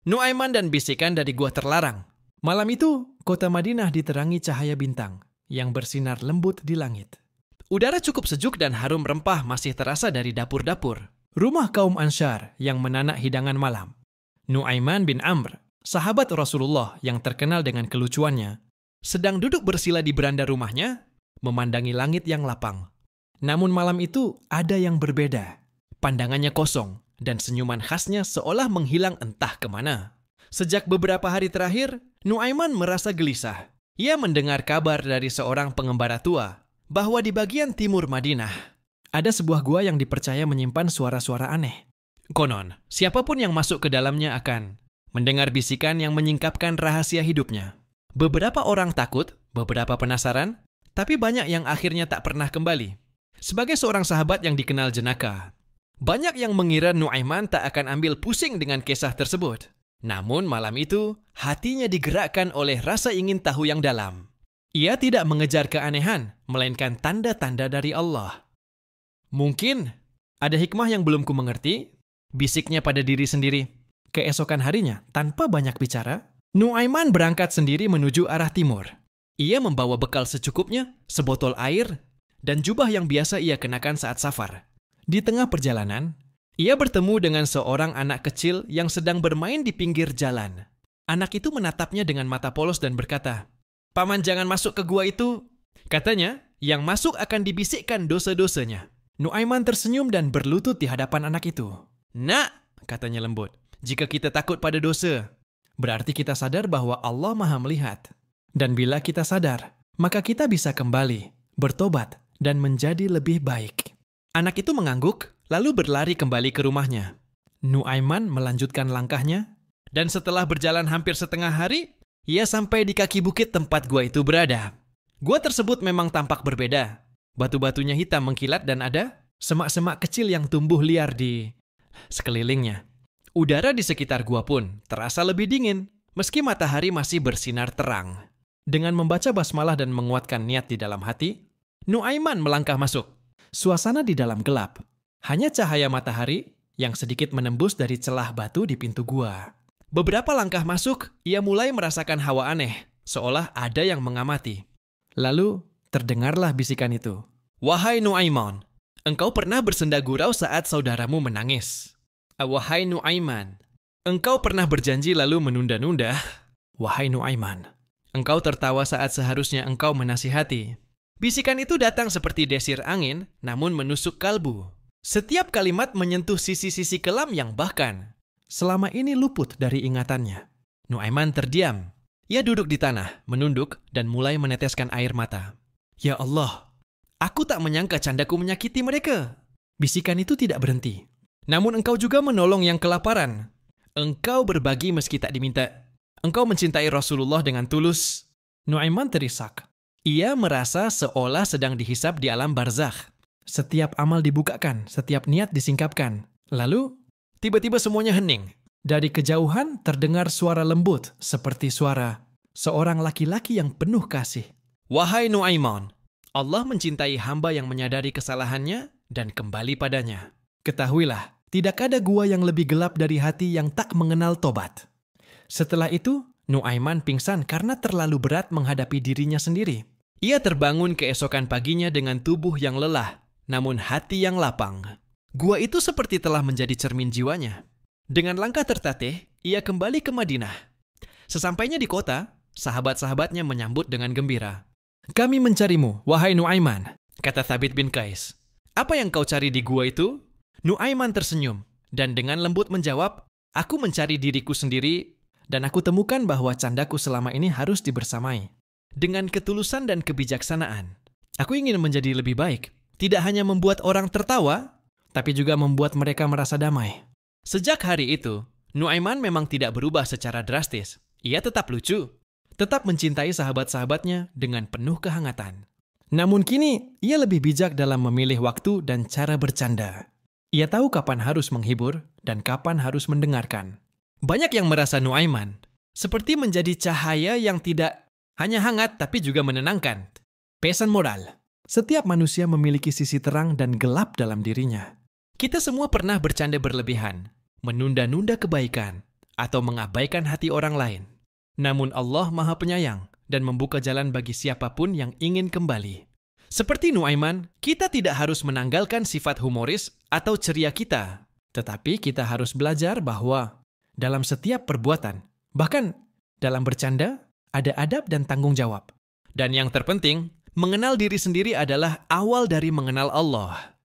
Nuaiman dan bisikan dari gua terlarang. Malam itu, kota Madinah diterangi cahaya bintang yang bersinar lembut di langit. Udara cukup sejuk dan harum rempah masih terasa dari dapur-dapur. Rumah kaum Ansyar yang menanak hidangan malam. Nuaiman bin Amr, sahabat Rasulullah yang terkenal dengan kelucuannya, sedang duduk bersila di beranda rumahnya, memandangi langit yang lapang. Namun malam itu ada yang berbeda. Pandangannya kosong, dan senyuman khasnya seolah menghilang entah kemana. Sejak beberapa hari terakhir, Nuaiman merasa gelisah. Ia mendengar kabar dari seorang pengembara tua bahwa di bagian timur Madinah ada sebuah gua yang dipercaya menyimpan suara-suara aneh. Konon, siapapun yang masuk ke dalamnya akan mendengar bisikan yang menyingkapkan rahasia hidupnya. Beberapa orang takut, beberapa penasaran, tapi banyak yang akhirnya tak pernah kembali. Sebagai seorang sahabat yang dikenal jenaka, banyak yang mengira Nuaiman tak akan ambil pusing dengan kisah tersebut. Namun malam itu, hatinya digerakkan oleh rasa ingin tahu yang dalam. Ia tidak mengejar keanehan, melainkan tanda-tanda dari Allah. Mungkin ada hikmah yang belum ku mengerti, bisiknya pada diri sendiri. Keesokan harinya, tanpa banyak bicara, Nuaiman berangkat sendiri menuju arah timur. Ia membawa bekal secukupnya, sebotol air, dan jubah yang biasa ia kenakan saat safar. Di tengah perjalanan, ia bertemu dengan seorang anak kecil yang sedang bermain di pinggir jalan. Anak itu menatapnya dengan mata polos dan berkata, "Paman jangan masuk ke gua itu." Katanya, yang masuk akan dibisikkan dosa-dosanya. Nuaiman tersenyum dan berlutut di hadapan anak itu. "Nak," katanya lembut, "jika kita takut pada dosa, berarti kita sadar bahwa Allah Maha melihat. Dan bila kita sadar, maka kita bisa kembali, bertobat, dan menjadi lebih baik." Anak itu mengangguk, lalu berlari kembali ke rumahnya. Nuaiman melanjutkan langkahnya, dan setelah berjalan hampir setengah hari, ia sampai di kaki bukit tempat gua itu berada. Gua tersebut memang tampak berbeda. Batu-batunya hitam mengkilat dan ada semak-semak kecil yang tumbuh liar di sekelilingnya. Udara di sekitar gua pun terasa lebih dingin, meski matahari masih bersinar terang. Dengan membaca basmalah dan menguatkan niat di dalam hati, Nuaiman melangkah masuk. Suasana di dalam gelap. Hanya cahaya matahari yang sedikit menembus dari celah batu di pintu gua. Beberapa langkah masuk, ia mulai merasakan hawa aneh, seolah ada yang mengamati. Lalu, terdengarlah bisikan itu. "Wahai Nuaiman, engkau pernah bersenda gurau saat saudaramu menangis. Wahai Nuaiman, engkau pernah berjanji lalu menunda-nunda. Wahai Nuaiman, engkau tertawa saat seharusnya engkau menasihati." Bisikan itu datang seperti desir angin, namun menusuk kalbu. Setiap kalimat menyentuh sisi-sisi kelam yang bahkan selama ini luput dari ingatannya. Nuaiman terdiam. Ia duduk di tanah, menunduk, dan mulai meneteskan air mata. "Ya Allah, aku tak menyangka candaku menyakiti mereka." Bisikan itu tidak berhenti. "Namun engkau juga menolong yang kelaparan. Engkau berbagi meski tak diminta. Engkau mencintai Rasulullah dengan tulus." Nuaiman terisak. Ia merasa seolah sedang dihisap di alam barzakh. Setiap amal dibukakan, setiap niat disingkapkan. Lalu, tiba-tiba semuanya hening. Dari kejauhan terdengar suara lembut seperti suara seorang laki-laki yang penuh kasih. "Wahai Nuaiman, Allah mencintai hamba yang menyadari kesalahannya dan kembali padanya. Ketahuilah, tidak ada gua yang lebih gelap dari hati yang tak mengenal tobat." Setelah itu, Nuaiman pingsan karena terlalu berat menghadapi dirinya sendiri. Ia terbangun keesokan paginya dengan tubuh yang lelah, namun hati yang lapang. Gua itu seperti telah menjadi cermin jiwanya. Dengan langkah tertatih, ia kembali ke Madinah. Sesampainya di kota, sahabat-sahabatnya menyambut dengan gembira. "Kami mencarimu, wahai Nuaiman," kata Thabit bin Qais. "Apa yang kau cari di gua itu?" Nuaiman tersenyum, dan dengan lembut menjawab, "Aku mencari diriku sendiri, dan aku temukan bahwa candaku selama ini harus dibersamai. Dengan ketulusan dan kebijaksanaan, aku ingin menjadi lebih baik. Tidak hanya membuat orang tertawa, tapi juga membuat mereka merasa damai." Sejak hari itu, Nuaiman memang tidak berubah secara drastis. Ia tetap lucu, tetap mencintai sahabat-sahabatnya dengan penuh kehangatan. Namun kini, ia lebih bijak dalam memilih waktu dan cara bercanda. Ia tahu kapan harus menghibur dan kapan harus mendengarkan. Banyak yang merasa Nuaiman seperti menjadi cahaya yang tidak hanya hangat tapi juga menenangkan. Pesan moral. Setiap manusia memiliki sisi terang dan gelap dalam dirinya. Kita semua pernah bercanda berlebihan, menunda-nunda kebaikan, atau mengabaikan hati orang lain. Namun Allah Maha Penyayang dan membuka jalan bagi siapapun yang ingin kembali. Seperti Nuaiman, kita tidak harus menanggalkan sifat humoris atau ceria kita. Tetapi kita harus belajar bahwa dalam setiap perbuatan, bahkan dalam bercanda, ada adab dan tanggung jawab. Dan yang terpenting, mengenal diri sendiri adalah awal dari mengenal Allah.